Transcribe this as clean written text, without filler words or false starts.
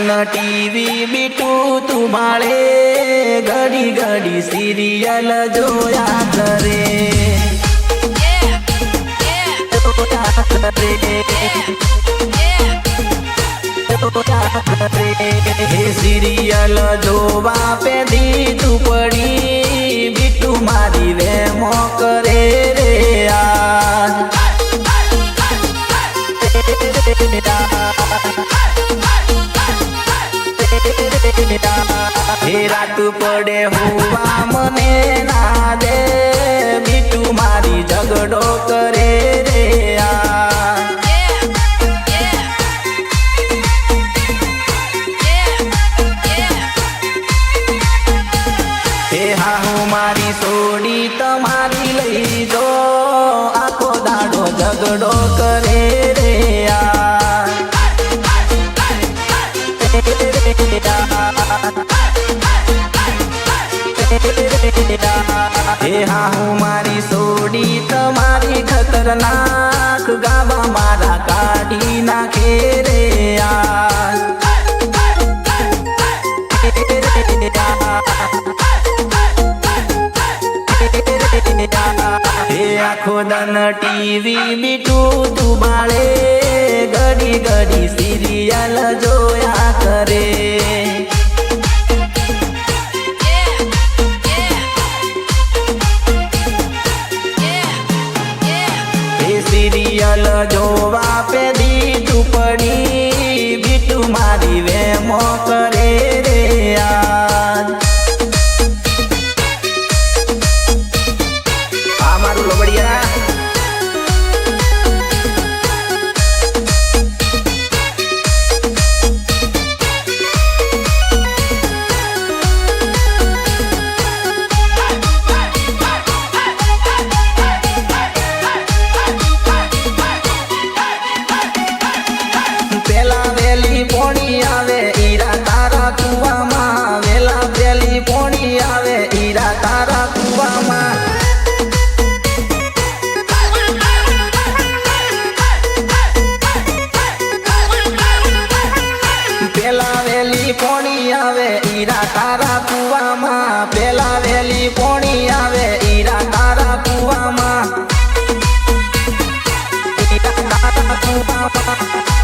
ખોદન TV બીટું તું માળે ઘડી ઘડી સિરિયલ જોયા કરે સિરિયલ જોવા પેધી તું પડી બીટું મારી વેમો કરે રે હે રાત પડે હોવા મને ના દે બીટું મારી ઝઘડો કરે રે હે હા હું મારી સોડી તમારી લઈ જો આખો દાડો ઝઘડો કરે રે હે હા હું મારી સોડી તમારી ખતરનાક ગાવા મારા કાઢી નાખે રે હે આખો દન ટીવી બીટું તું બાળે ઘડી ઘડી સિરિયલ જોયા કરે સિરિયલ જોવા પેધી તું પડી બીટું મારી વેમો કરે રે આ મારું લોબડિયા પેલા વેલી પોણી આવે ઈરા તારા કુવામાં વેલા વેલી પોણી આવે ઈરા તારા કુવામાં પેલા વેલી પોણી આવે ઈરા તારા કુવામાં પેલા વેલી પોણી આવે ઈરા તારા કુવામાં ઈરા તારા કુવામાં